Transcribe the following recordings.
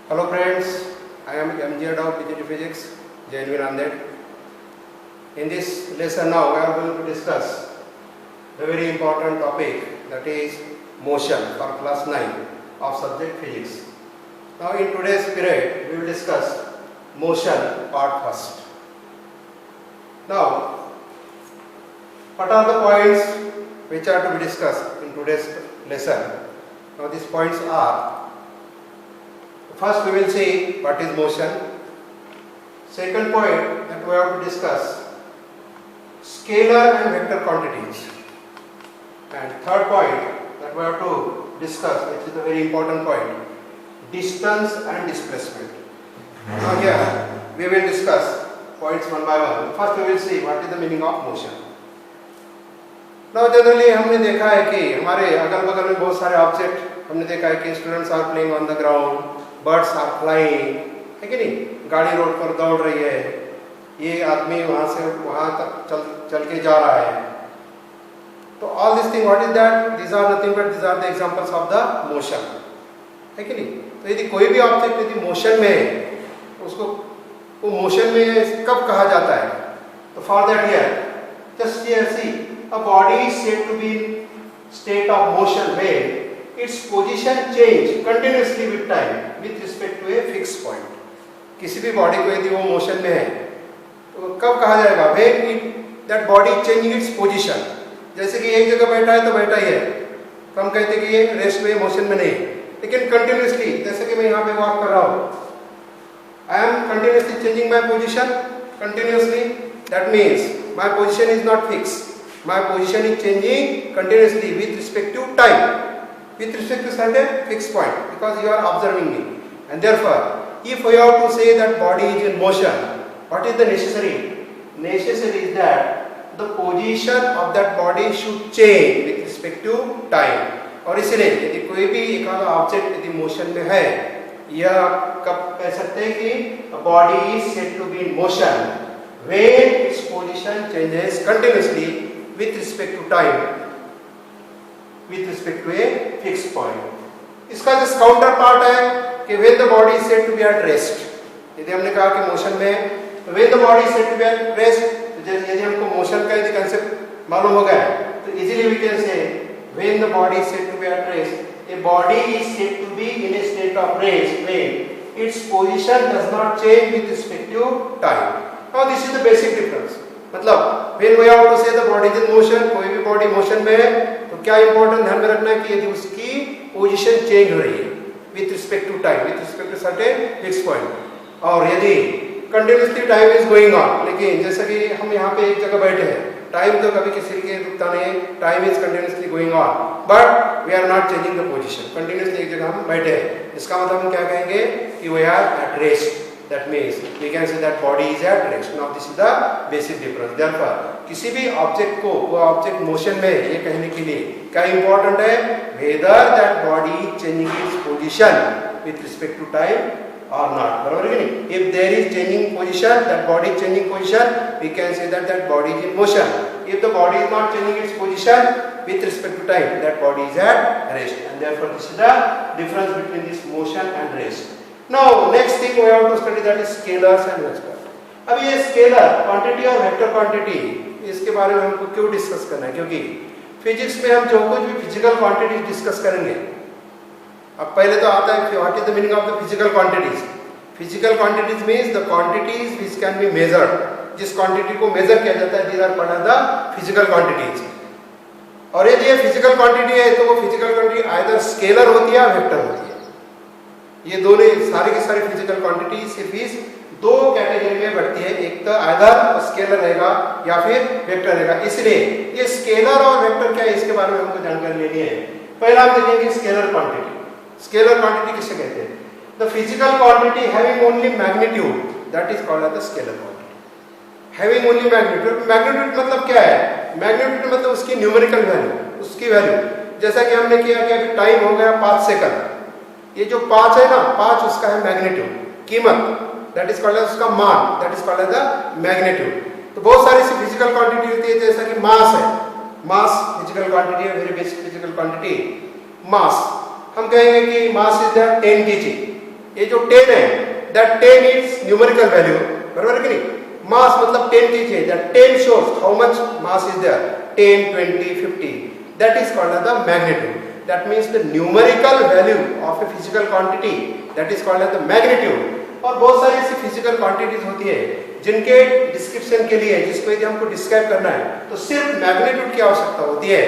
Hello friends, I am MG of Digital Physics, JNV Nanded. In this lesson now we are going to discuss the very important topic, that is motion, for class 9 of subject physics. Now in today's period we will discuss motion part first. Now what are the points which are to be discussed in today's lesson? Now these points are: first we will see what is motion. Second point that we have to discuss scalar and vector quantities. And third point that we have to discuss, which is a very important point, distance and displacement. Now here we will discuss points one by one. First we will see what is the meaning of motion. Now generally हमने देखा है कि हमारे अगल बगल में बहुत सारे ऑब्जेक्ट हमने देखा है कि students are playing on the ground, birds are flying, है कि नहीं, गाड़ी रोड पर दौड़ रही है, ये आदमी वहाँ से वहाँ तक चल के जा रहा है. तो all this thing, what is that? These are nothing but these are the examples of the motion, है कि नहीं. तो यदि कोई भी ऑब्जेक्ट यदि मोशन में है, उसको वो मोशन में कब कहा जाता है? तो for that here just here see, a body is said to be in state of motion when its position change continuously with time with respect to a fixed point. किसी भी बॉडी को यदि वो मोशन में है तो कब कहा जाएगा? when that body changing its position. जैसे कि एक जगह बैठा है तो बैठा ही है, तो हम कहते हैं कि ये रेस्ट में, मोशन में नहीं. लेकिन कंटिन्यूसली, जैसे कि मैं यहाँ पे वॉक कर रहा हूँ, I am continuously changing my position continuously. That means my position is not fixed. My position is changing continuously with respect to time, with respect to certain fixed point, because you are observing me. And therefore, if we have to say that body is in motion, what is the necessary? Necessary is that the position of that body should change with respect to time. और इसलिए यदि कोई भी एक object यदि motion में है, यह कब कह सकते हैं कि body is said to be in motion when its position changes continuously with respect to time, with respect to a fixed point. इसका जो काउंटर पार्ट है कि when the body is said to be at rest. यदि हमने कहा कि motion में, तो when the body is said to be at rest, तो यदि हमको मोशन का यदि कंसेप्ट मालूम हो गया तो easily we can say when the body is said to be at rest, a body is said to be in a state of rest when its position does not change with respect to time. Now this is the basic difference. मतलब when we have to say the body is in motion, कोई भी body motion में है तो क्या important ध्यान में रखना है कि यदि उसकी पोजीशन चेंज हो रही है with respect to time, with respect to certain fix point. और यदि continuously time is going on, लेकिन जैसे कि हम यहाँ पे एक जगह बैठे हैं, टाइम तो कभी किसी के रुकता नहीं, time is continuously going on, but we are not changing the position. Continuously एक जगह हम बैठे हैं, इसका मतलब हम क्या कहेंगे कि we are at rest. That means we can say that body is at rest. Now this is the basic difference. Therefore, किसी भी ऑब्जेक्ट को वो ऑब्जेक्ट मोशन में ये कहने के लिए क्या इंपॉर्टेंट है? Whether that body is changing its position with respect to time or not. बराबर है कि नहीं? If there is changing position, that body is changing position, we can say that that body is in motion. If the body is not changing its position with respect to time, that body is at rest. And therefore, this is the difference between this motion and rest. Now next thing we have to study, that is scalars and vectors. अब ये scalar quantity और vector quantity, इसके बारे में हमको क्यों discuss करना है? क्योंकि फिजिक्स में हम जो कुछ भी फिजिकल क्वांटिटीज डिस्कस करेंगे, अब पहले तो आता है what is the meaning of the physical quantities. Physical quantities means the quantities which can be measured. जिस क्वांटिटी को मेजर किया जाता है, these are called the physical quantities. और यदि ये फिजिकल क्वांटिटी है तो वो फिजिकल क्वांटिटी आइदर स्केलर होती है या वेक्टर होती है. ये दोनों सारी की सारी फिजिकल क्वांटिटी सिर्फ इस दो कैटेगरी में बढ़ती है, एक तो आइदर स्केलर रहेगा या फिर वेक्टर रहेगा. इसलिए ये स्केलर और वेक्टर क्या है, इसके बारे में हमको जानकारी लेनी है. पहला हम देखेंगे स्केलर क्वांटिटी. स्केलर क्वांटिटी किसे कहते हैं? The physical quantity having only magnitude, that is called as the scalar quantity. Having only magnitude. Magnitude मतलब क्या है? मैग्नीट्यूड मतलब उसकी न्यूमेरिकल वैल्यू, उसकी वैल्यू. जैसा कि हमने किया कि अभी टाइम हो गया 5 सेकंड, ये जो 5 है ना, 5 उसका है मैग्नीट्यूड, कीमत, दैट इज कॉल्ड एज उसका मान, that is called as the magnitude. तो बहुत सारी सी फिजिकल क्वांटिटी होती है, जैसा कि मास है, मास फिजिकल क्वांटिटी है, वेरी बेसिक फिजिकल क्वांटिटी. मास हम कहेंगे कि मास इज दैट 10 kg. ये जो 10 है, that 10 is numerical value, बराबर है कि नहीं? Mass मतलब 10 kg है, that 10 shows how much mass is there, 10, 20, 50. That is called as the magnitude. That means the numerical value of a physical quantity, that is called as the magnitude. और बहुत सारी ऐसी फिजिकल क्वांटिटीज होती है जिनके description के लिए, जिसको यदि हमको डिस्क्राइब करना है तो सिर्फ मैग्नीट्यूड की आवश्यकता होती है,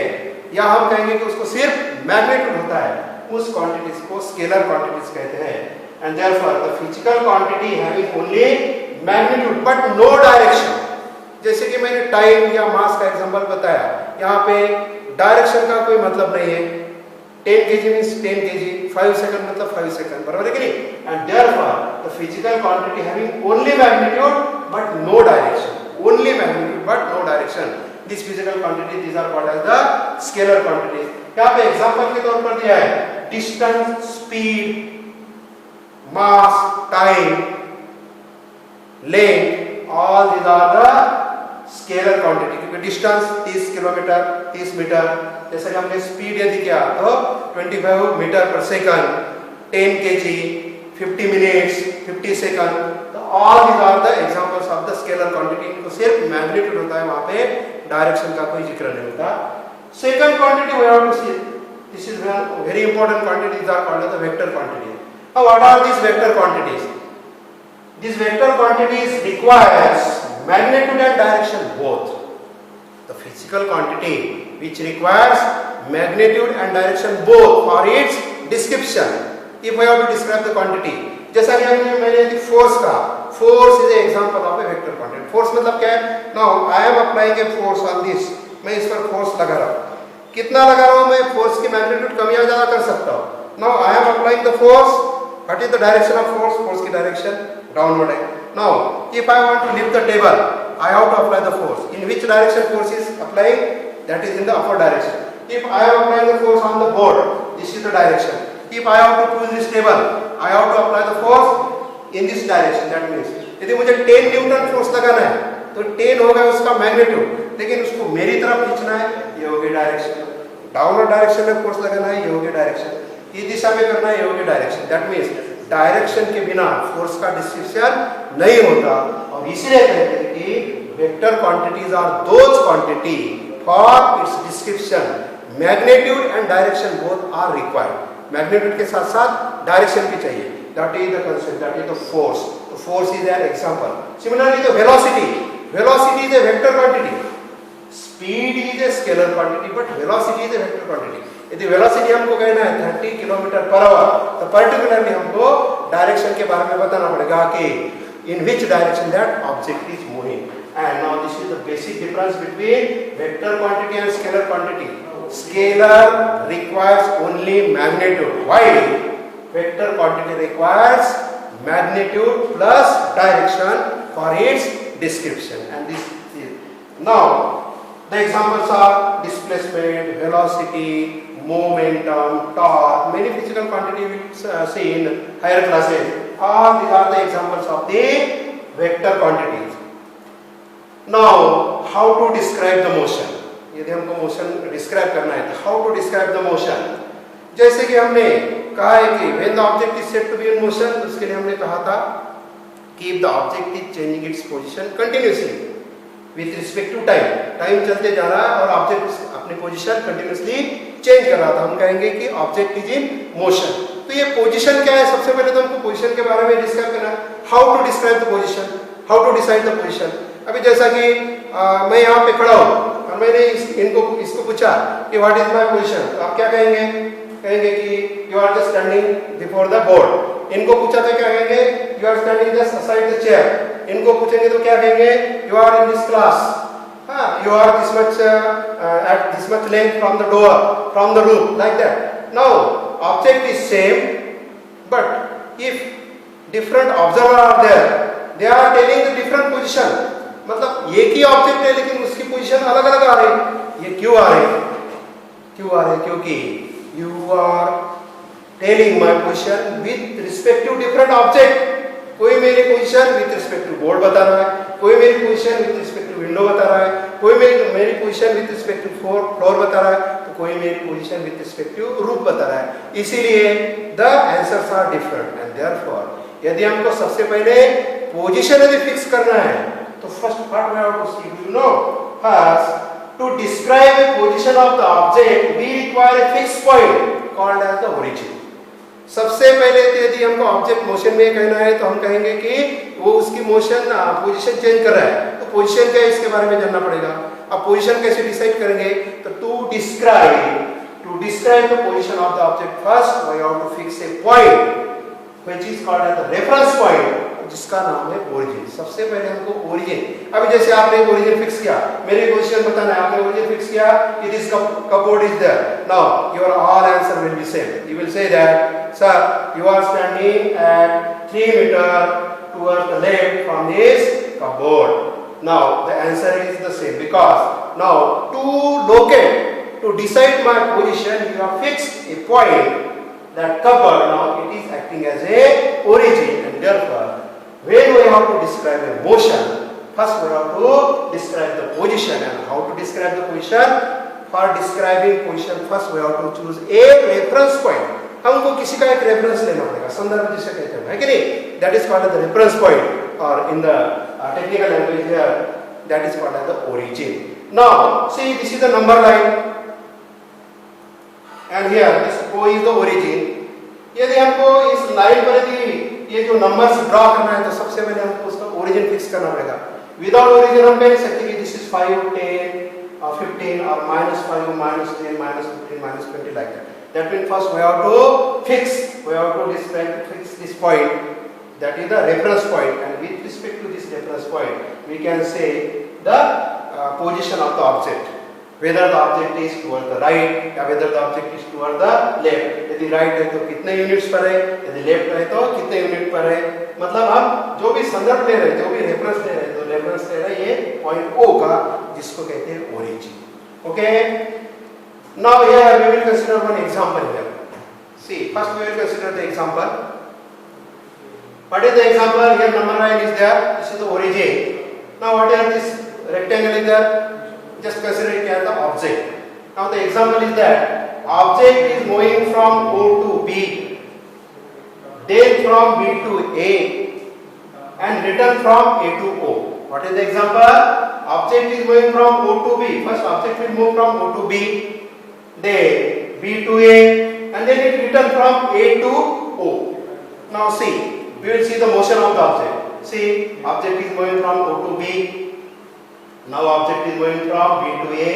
या हम कहेंगे कि उसको सिर्फ मैग्नीट्यूड होता है, उस क्वांटिटीज को स्केलर क्वांटिटीज कहते हैं. And therefore the physical quantity having only magnitude but no direction. जैसे कि मैंने टाइम या मास का एग्जांपल बताया, यहाँ पे डायरेक्शन का कोई मतलब नहीं है. 10 kg means 10 kg, 5 सेकंड मतलब 5 सेकंड, बराबर है कि नहीं? And therefore, the physical quantity having only magnitude but no direction. Only magnitude but no direction. These physical quantities, these are called as the scalar quantities. यहाँ पे example के तौर पर दिया है distance, speed, mass, time, length, all these are the scalar quantity. क्योंकि distance 30 kilometre, 30 metre, जैसे कि हमने स्पीड यदि किया तो 25 मीटर पर सेकंड, 10 kg, 50 मिनट्स, 50 सेकंड. तो all these are the examples of the scalar quantity. इनको सिर्फ मैग्नीट्यूड होता है, वहां पे डायरेक्शन का कोई जिक्र नहीं होता. Second quantity we have to see, this is very important quantity, these are called the vector quantity. Now what are these vector quantities? These vector quantities requires magnitude and direction both. The physical quantity which requires magnitude and direction both for its description. If I have to describe the quantity, जैसा कि मैंने यदि force का, force is an example of a vector quantity. Force मतलब क्या है? Now I am applying a force on this. मैं इस पर force लगा रहा हूँ. कितना लगा रहा हूँ मैं? Force की magnitude कम या ज़्यादा कर सकता हूँ. Now I am applying the force. What is the direction of force? Force की direction downward है. Now, if I want to lift the table, I have to apply the force. In which direction force is applying? That is in the upward direction. If I am applying the force on the board, this is the direction. If I have to pull this table, I have to apply the force in this direction. That means, यदि मुझे 10 Newton force लगाना है, तो 10 होगा उसका magnitude, लेकिन उसको मेरी तरफ खींचना है, ये होगी डायरेक्शन. डाउनवर्ड डायरेक्शन में फोर्स लगाना है, ये होगी डायरेक्शन. इस दिशा में करना है, ये होगी डायरेक्शन. दैट मीन्स डायरेक्शन के बिना फोर्स का डिस्क्रिप्शन नहीं होता. और इसीलिए कहते हैं कि vector quantities are those quantity for its description magnitude and direction both are required. Magnitude के साथ साथ डायरेक्शन भी चाहिए. That is the concept, that is the force. तो force is an example. Similarly the velocity, velocity is a vector quantity. Speed is a scalar quantity but velocity is a vector quantity. यदि velocity हमको कहना है 30 kilometre per hour, तो particularly हमको direction के बारे में बताना पड़ेगा कि in which direction that object is moving. And now this is the basic difference between vector quantity and scalar quantity. Scalar requires only magnitude, while vector quantity requires magnitude plus direction for its description. And this is now the examples are displacement, velocity, momentum, torque. Many physical quantity we will see in higher classes. All these are the examples of the vector quantities. Now, how to describe the motion? यदि हमको motion describe करना है, तो how to describe the motion? जैसे कि हमने कहा है कि when the object is said to be in motion, उसके लिए हमने कहा था कि if the object is changing its position continuously with respect to time, time चलते जा रहा है और ऑब्जेक्ट अपनी पोजीशन कंटिन्यूअसली चेंज कर रहा था, हम कहेंगे कि ऑब्जेक्ट इज इन मोशन. तो ये पोजीशन क्या है? सबसे पहले तो हमको पोजीशन के बारे में डिस्क्राइब करना है. How to describe the position, how to decide the position. अभी जैसा कि मैं यहाँ पे खड़ा हूँ और मैंने इसको पूछा कि व्हाट इज माय पोजीशन, तो आप क्या कहेंगे? कहेंगे कि you are just standing before the board. इनको पूछा तो क्या कहेंगे? You are standing just aside the chair. इनको पूछेंगे तो क्या कहेंगे? You are in this class. You are this much at this much length from the door, from the roof, like that. Now, object is same, but if different observer are there, they are telling the different position. मतलब एक ही object है लेकिन उसकी position अलग अलग आ रही. ये क्यों आ रही? क्यों आ रही? क्योंकि you are telling my position with respect to different object. कोई मेरी position with respect to board बता रहा है, कोई मेरी position with respect to window बता रहा है, कोई मेरी position with respect to floor बता रहा है. तो कोई मेरी पोजीशन विद रिस्पेक्ट टू रूप बता रहा है, इसीलिए the answers are different and therefore यदि हमको सबसे पहले पोजीशन यदि फिक्स करना है तो first part we have to see, you know, first to describe the position of the object we require a fixed point called as the origin. सबसे पहले तो यदि हमको ऑब्जेक्ट मोशन में कहना है तो हम कहेंगे कि वो उसकी मोशन पोजीशन चेंज कर रहा है, तो पोजीशन क्या है इसके बारे में जानना पड़ेगा. अब पोजीशन कैसे डिसाइड करेंगे, तो to describe the position of the object first we have to fix a point which is called as the reference point, जिसका नाम है ओरिजिन. सबसे पहले हमको ओरिजिन, अभी जैसे आपने ओरिजिन फिक्स किया, मेरी पोजीशन बताना है, आपने ओरिजिन फिक्स किया, it is cupboard is there. Now your all answer will be same. You will say that sir you are standing at 3 meter towards the left from this cupboard. Now the answer is the same because now to decide my position you have fixed a point, that cupboard now it is acting as a origin, and therefore when we have to describe a motion first we have to describe the position. And how to describe the position? For describing position first we have to choose a reference point. हमको किसी का एक reference लेना पड़ेगा, संदर्भ जिसे कहते हैं, है कि नहीं, that is called the reference point और in the technical language here that is called the origin. Now see this is the number line and here this O is the origin. यदि हमको इस लाइन पर यदि ये जो numbers draw करना है तो सबसे पहले हमको उसका ओरिजिन फिक्स करना पड़ेगा. विदाउट ओरिजिन हम कह नहीं सकते कि this is 5 10 or 15 or -5 -10 -15 -20 like that. That means first we have to fix this point, that is the reference point, and with respect to this reference point we can say the position of the object, whether the object is toward the right या whether the object is toward the left. यदि right है तो कितने units पर है, यदि left है तो कितने यूनिट पर है. मतलब हम जो भी संदर्भ ले रहे हैं, जो भी रेफरेंस ले रहे हैं, तो रेफरेंस ले रहे हैं ये पॉइंट O का, जिसको कहते हैं origin. Okay, now here we will consider one example here. See, first we will consider the example. What is the example? Here number line is there, this is the origin. Now what is this rectangle is there? Just consider it as the object. Now the example is that object is moving from O to B, then from B to A, and return from A to O. What is the example? Object is moving from O to B. First object will move from O to B, then B to A, and then it return from A to O. Now see, we will see the motion of the object. See, object is moving from O to B. Now object is moving from B to A.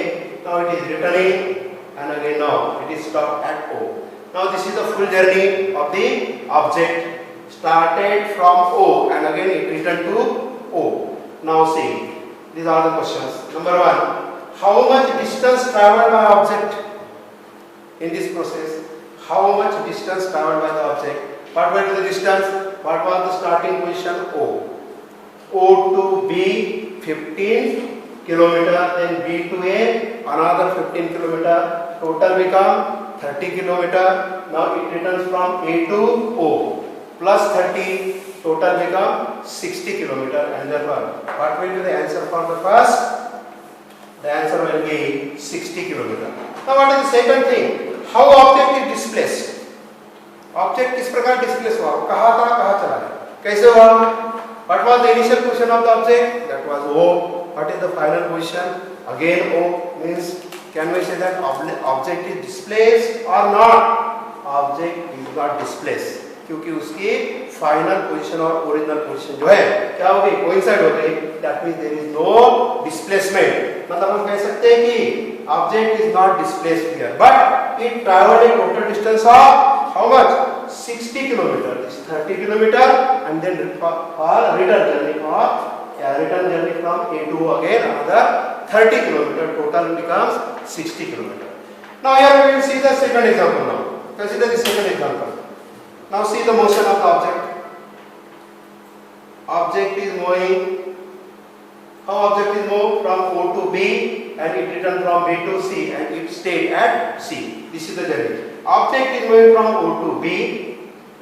Now it is returning, and again now it is stopped at O. Now this is the full journey of the object. Started from O and again it returned to O. Now see, these are the questions. Number 1, how much distance traveled by object in this process? How much distance traveled by the object? What was the distance? What was the starting position? O. O to B 15 kilometer, then B to A another 15 kilometer. Total become 30 kilometer. Now it returns from A to O. Plus 30, total become 60 kilometer, and therefore what will be the answer for the first? The answer will be 60 kilometer. Now what is the second thing? How object is displaced? Object किस प्रकार displaced हुआ? कहाँ था, कहाँ चला गया, कैसे हुआ? What was the initial position of the object? That was O. What is the final position? Again O. Means can we say that object is displaced or not? Object is not displaced, क्योंकि उसकी final position और original position जो है क्या हो गई, coincide हो गई. That means there is no displacement. मतलब हम कह सकते हैं कि object is not displaced here, but it travelled a total distance of how much, 60 kilometre. This 30 kilometre and then for return journey from A to again another 30 kilometer. Total becomes 60 kilometer. Now here we will see the second example. Now consider the second example. Now see the motion of the object. Object is moving. How object is moved from O to B and it returned from B to C and it stayed at C. This is the journey. Object is moving from O to B,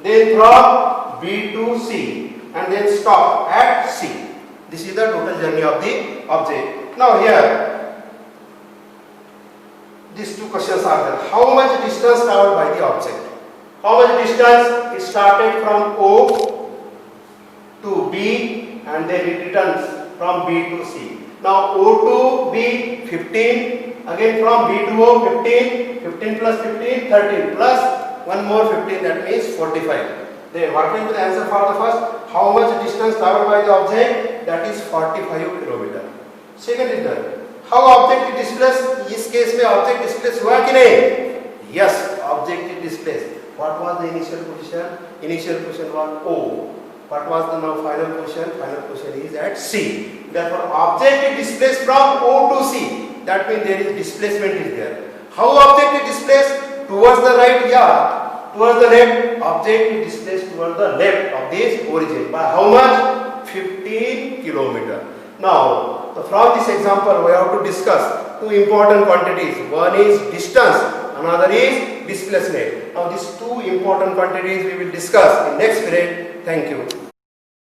then from B to C and then stop at C. This is the total journey of the object. Now here, these two questions are there. How much distance traveled by the object? How much distance? It started from O to B and then it returns from B to C. Now O to B 15, again from B to O 15, 15 plus 15, 13 plus one more 15, that means 45. Then what will be the answer for the first? How much distance traveled by the object? That is 45 kilometer. Second is that how object is displaced? इस case में object displaced हुआ कि नहीं? Yes, object is displaced. What was the initial position? Initial position was O. What was the now final position? Final position is at C. Therefore, object is displaced from O to C. That means there is displacement is there. How object is displaced? Towards the right, yeah. Towards the left, object is displaced towards the left of this origin. By how much? 15 kilometer. Now, from this example, we have to discuss two important quantities. One is distance, another is displacement. Now, these two important quantities we will discuss in next period. Thank you.